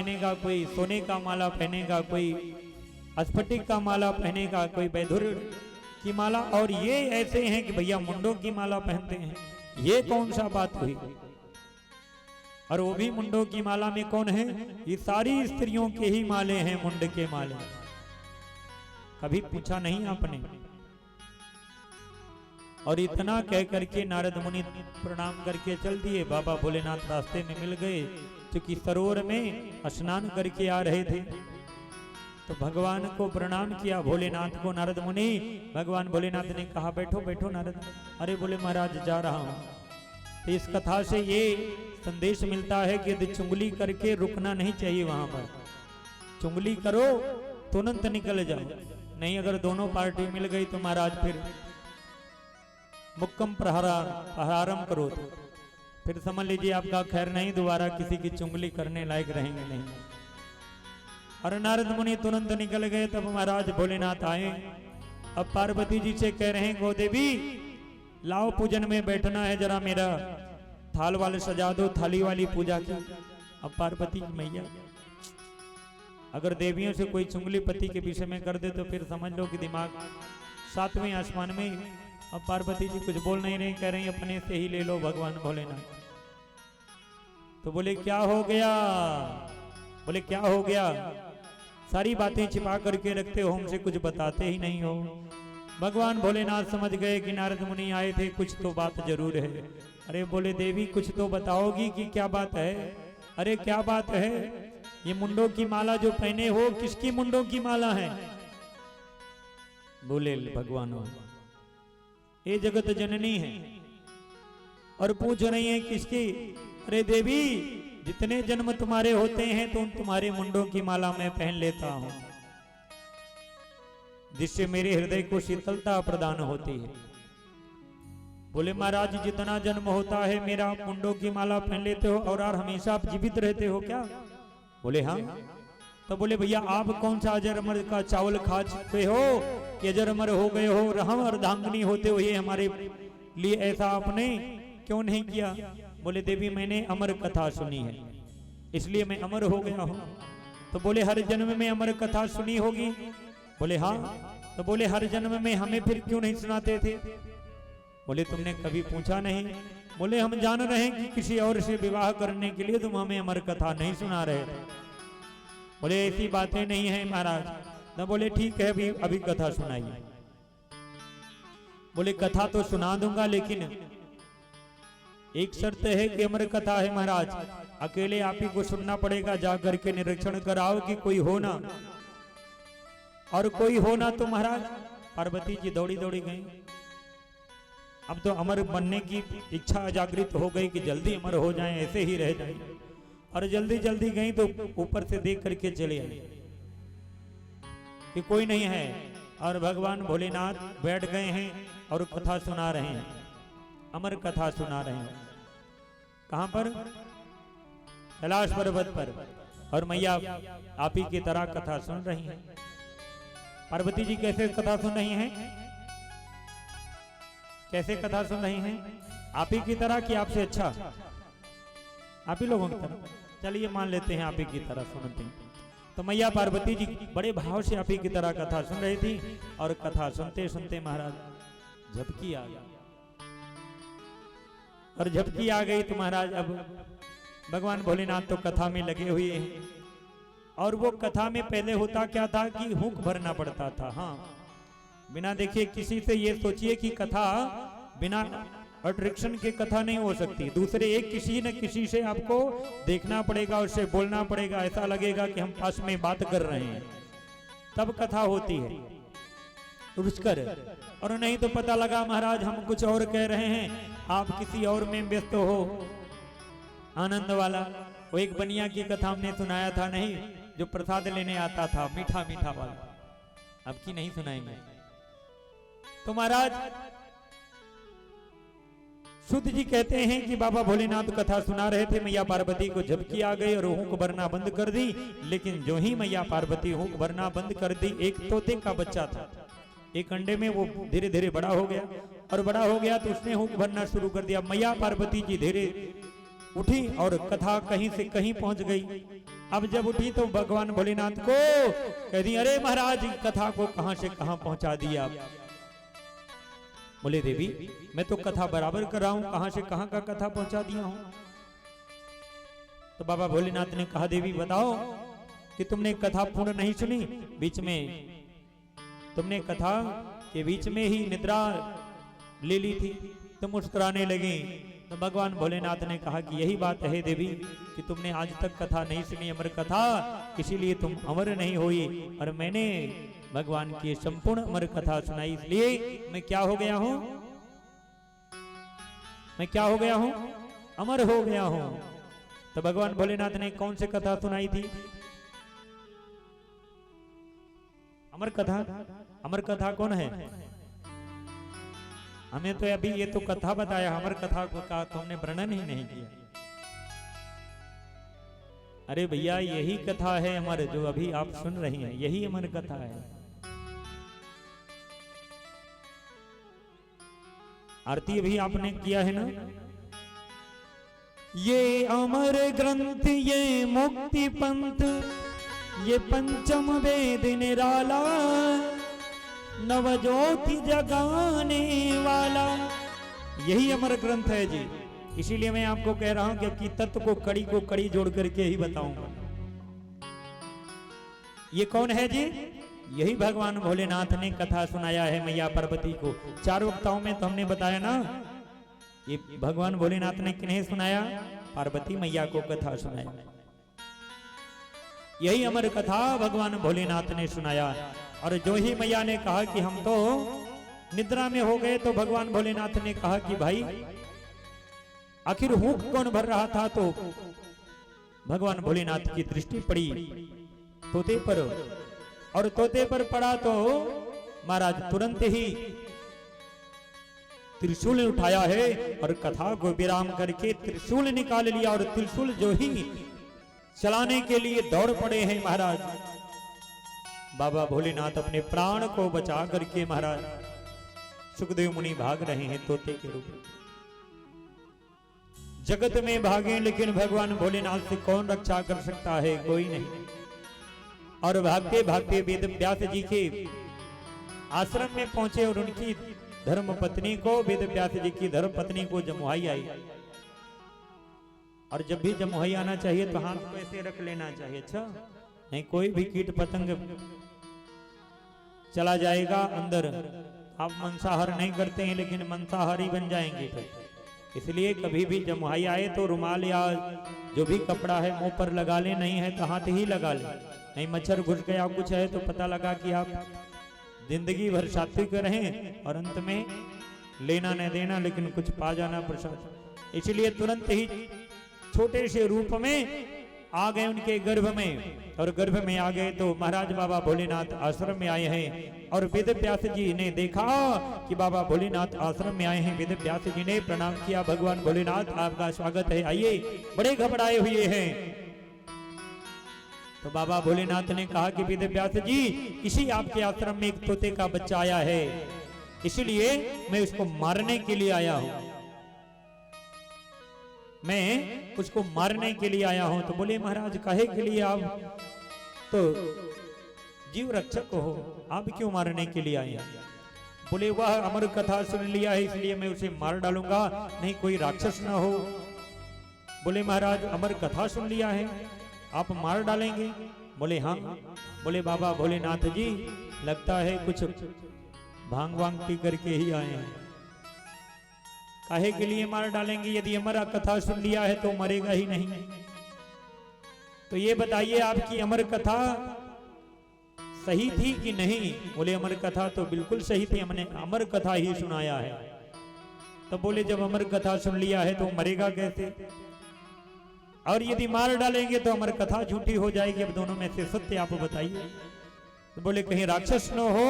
पहनेगा, कोई सोने का माला पहनेगा, कोई स्फटिक का माला पहनेगा, कोई बैधुर की माला, और ये ऐसे हैं कि भैया मुंडों की माला पहनते हैं। ये कौन सा बात हुई? और वो भी मुंडों की माला में कौन है? ये सारी स्त्रियों के ही माले हैं, मुंड के माले। कभी पूछा नहीं आपने? और इतना कह करके नारद मुनि प्रणाम करके चल दिए। बाबा भोलेनाथ रास्ते में मिल गए, क्योंकि सरोवर में स्नान करके आ रहे थे। तो भगवान को प्रणाम किया, भोलेनाथ को। नारद मुनि, भगवान भोलेनाथ ने कहा बैठो बैठो नारद। अरे बोले महाराज जा रहा हूं। तो इस कथा से ये संदेश मिलता है कि यदि चुंगली करके रुकना नहीं चाहिए वहां पर। चुंगली करो तुरंत निकल जाओ, नहीं अगर दोनों पार्टी मिल गई तो महाराज फिर मुक्कम प्रहारम करो, तो फिर समझ लीजिए आपका खैर नहीं, दोबारा किसी की चुंगली करने लायक रहेंगे नहीं। और नारद मुनि तुरंत निकल गए। तब महाराज भोलेनाथ आए। अब पार्वती जी से कह रहे हैं, गो देवी लाओ पूजन में बैठना है, जरा मेरा थाल वाले सजा दो, थाली वाली पूजा की। अब पार्वती मैया, अगर देवियों से कोई चुंगली पति के विषय में कर दे तो फिर समझ लो कि दिमाग सातवें आसमान में। अब पार्वती जी कुछ बोल नहीं रही, कह रही अपने से ही ले लो भगवान भोलेनाथ। तो बोले क्या हो गया? बोले क्या हो गया? सारी बातें छिपा करके रखते हो, हमसे कुछ बताते ही नहीं हो। भगवान भोलेनाथ समझ गए कि नारद मुनि आए थे, कुछ तो बात जरूर है। अरे बोले देवी कुछ तो बताओगी कि क्या बात है? अरे क्या बात है? ये मुंडों की माला जो पहने हो, किसकी मुंडों की माला है? बोले भगवान ये जगत जननी है। और पूछ रही है किसकी? अरे देवी जितने जन्म तुम्हारे होते हैं तो उन तुम्हारे मुंडों की माला मैं पहन लेता हूं, जिससे मेरे हृदय को शीतलता प्रदान होती है। बोले महाराज जितना जन्म होता है मेरा मुंडों की माला पहन लेते हो, और हमेशा आप जीवित रहते हो क्या? बोले हाँ। तो बोले भैया आप कौन सा अजर अमर का चावल खा चुके हो कि अजर अमर हो गए हो? रहम और धांगनी होते हुए हमारे लिए ऐसा आपने क्यों नहीं किया? बोले देवी मैंने अमर कथा सुनी है, इसलिए मैं अमर हो गया हूँ। तो बोले हर जन्म में अमर कथा सुनी होगी? बोले हाँ। तो बोले हर जन्म में हमें फिर क्यों नहीं सुनाते थे? बोले तुमने कभी पूछा नहीं। बोले हम जान रहे हैं कि किसी और से विवाह करने के लिए तुम हमें अमर कथा नहीं सुना रहे थे। बोले ऐसी बातें नहीं है महाराज। न बोले ठीक है अभी कथा सुनाइए। बोले कथा तो सुना दूंगा, लेकिन एक शर्त है कि अमर कथा है महाराज, अकेले आप ही को सुनना पड़ेगा। जा करके निरीक्षण कराओ कि कोई हो ना, और कोई हो ना तो महाराज। पार्वती जी दौड़ी दौड़ी गई। अब तो अमर बनने की इच्छा जागृत हो गई कि जल्दी अमर हो जाएं, ऐसे ही रह जाएं। और जल्दी जल्दी गई तो ऊपर से देख करके चले आए कि कोई नहीं है। और भगवान भोलेनाथ बैठ गए हैं और कथा सुना रहे हैं, अमर कथा सुना रहे हैं। कहां पर? कैलाश पर्वत पर। और मैया आप ही की तरह कथा सुन रही हैं। पार्वती जी कैसे कथा सुन रही हैं? कैसे कथा सुन रही हैं? आप ही की तरह कि आपसे अच्छा? आप ही लोगों की तरह। चलिए मान लेते हैं आप ही की तरह सुनते हैं। तो मैया पार्वती जी बड़े भाव से आप ही की तरह कथा सुन रही थी। और कथा सुनते सुनते महाराज झपकी आ गई। और झपकी आ गई तो महाराज अब भगवान भोलेनाथ तो कथा में लगे हुए हैं। और वो कथा में पहले होता क्या था कि हुक भरना पड़ता था। हाँ, बिना देखिए किसी से ये सोचिए कि कथा बिना अट्रैक्शन के कथा नहीं हो सकती। दूसरे एक किसी न किसी से आपको देखना पड़ेगा, उससे बोलना पड़ेगा, ऐसा लगेगा कि हम पास में बात कर रहे हैं, तब कथा होती है रुचकर। और नहीं तो पता लगा महाराज हम कुछ और कह रहे हैं, आप किसी और में व्यस्त हो। आनंद वाला वो एक बनिया की कथा हमने सुनाया था नहीं, जो प्रसाद लेने आता था, मीठा मीठा वाला। अब की नहीं सुनाएंगे। तो महाराज शुद्ध जी कहते हैं कि बाबा भोलेनाथ कथा सुना रहे थे, मैया पार्वती को झपकी आ गई और हुक भरना बंद कर दी। लेकिन जो ही मैया पार्वती हुक भरना बंद कर दी, एक तोते का बच्चा था एक अंडे में, वो धीरे धीरे बड़ा हो गया। और बड़ा हो गया तो उसने हुक भरना शुरू कर दिया। मैया पार्वती जी धीरे उठी और कथा कहीं से कहीं पहुंच गई। अब जब उठी तो भगवान भोलेनाथ को कह दी, अरे महाराज कथा को कहां से कहां पहुंचा दिया आप। बोले देवी मैं तो कथा बराबर कर रहा हूं, कहां से कहां का कथा पहुंचा दिया हूं। तो बाबा भोलेनाथ ने कहा, देवी बताओ कि तुमने कथा पूर्ण नहीं सुनी, बीच में तुमने कथा के बीच में ही निद्रा ले ली थी, तुम मुस्कुराने लगी। तो भगवान भोलेनाथ ने कहा कि यही बात है देवी कि तुमने आज तक कथा नहीं सुनी, अमर कथा, इसीलिए तुम अमर नहीं हुई। और मैंने भगवान की संपूर्ण अमर कथा सुनाई, इसलिए मैं क्या हो गया हूं, मैं क्या हो गया हूं, अमर हो गया हूं। तो भगवान भोलेनाथ ने कौन सी कथा सुनाई थी? अमर कथा। अमर कथा कौन है? हमें तो अभी ये तो कथा बताया, अमर कथा को का तुमने वर्णन ही नहीं किया। अरे भैया यही कथा है अमर, जो अभी आप सुन रही हैं, यही अमर कथा है। आरती अभी आपने किया है ना, ये अमर ग्रंथ, ये मुक्ति पंथ, ये पंचम वेद निराला, नवज्योति जगाने वाला, यही अमर ग्रंथ है जी। इसीलिए मैं आपको कह रहा हूं कि आपकी तत्व को कड़ी जोड़ करके ही बताऊंगा। ये कौन है जी? यही भगवान भोलेनाथ ने कथा सुनाया है मैया पार्वती को। चार वक्ताओं में तो हमने बताया ना, ये भगवान भोलेनाथ ने किन्हें सुनाया? पार्वती मैया को कथा सुनाया। यही अमर कथा भगवान भोलेनाथ ने सुनाया। और जो ही मैया ने कहा कि हम तो निद्रा में हो गए, तो भगवान भोलेनाथ ने कहा कि भाई आखिर हुक कौन भर रहा था? तो भगवान भोलेनाथ की दृष्टि पड़ी तोते पर, और तोते पर पड़ा तो महाराज तुरंत ही त्रिशूल उठाया है और कथा को विराम करके त्रिशूल निकाल लिया, और त्रिशूल जो ही चलाने के लिए दौड़ पड़े हैं महाराज। बाबा भोलेनाथ अपने प्राण को बचा करके महाराज सुखदेव मुनि भाग रहे हैं तोते के रूप में। जगत में भागे लेकिन भगवान भोलेनाथ से कौन रक्षा कर सकता है? कोई नहीं। और भागते भागते वेद व्यास जी के आश्रम में पहुंचे और उनकी धर्म पत्नी को, वेद व्यास जी की धर्म पत्नी को जमुहाई आई। और जब भी जमुहाई आना चाहिए तो हाथ को ऐसे रख लेना चाहिए, अच्छा नहीं कोई भी कीट पतंग चला जाएगा अंदर। आप मांसाहार नहीं करते हैं लेकिन मांसाहारी बन जाएंगे, तो इसलिए कभी भी जमुहाई आए तो रुमाल या जो भी कपड़ा है मुंह पर लगा ले, नहीं है तो हाथ ही लगा ले। नहीं मच्छर घुस गया कुछ है तो पता लगा कि आप जिंदगी भर सात्विक रहें और अंत में लेना न देना लेकिन कुछ पा जाना प्रसाद। इसलिए तुरंत ही छोटे से रूप में आ गए उनके गर्भ में, और गर्भ में आ गए तो महाराज बाबा भोलेनाथ आश्रम में आए हैं। और वेद व्यास जी ने देखा कि बाबा भोलेनाथ आश्रम में आए हैं। वेद व्यास जी ने प्रणाम किया, भगवान भोलेनाथ आपका स्वागत है, आइए। बड़े घबराए हुए हैं। तो बाबा भोलेनाथ ने कहा कि वेद व्यास जी, इसी आपके आश्रम में एक तोते का बच्चा आया है, इसलिए मैं उसको मारने के लिए आया हूं, मैं उसको मारने के लिए आया हूं। तो बोले महाराज काहे के लिए? आप तो जीव रक्षक हो, आप क्यों मारने के लिए आए? बोले वह अमर कथा सुन लिया है इसलिए मैं उसे मार डालूंगा, नहीं कोई राक्षस ना हो। बोले महाराज अमर कथा सुन लिया है, आप मार डालेंगे? बोले हाँ। बोले बाबा भोलेनाथ जी लगता है कुछ भांग वांग पी करके ही आए हैं, काहे के लिए मार डालेंगे? यदि अमर कथा सुन लिया है तो मरेगा ही नहीं। तो ये बताइए आपकी अमर कथा सही थी कि नहीं? बोले अमर कथा तो बिल्कुल सही थी, हमने अमर कथा ही सुनाया है। तो बोले जब अमर कथा सुन लिया है तो मरेगा कैसे? और यदि मार डालेंगे तो अमर कथा झूठी हो जाएगी, अब दोनों में से सत्य आप बताइए। तो बोले कहीं राक्षस न हो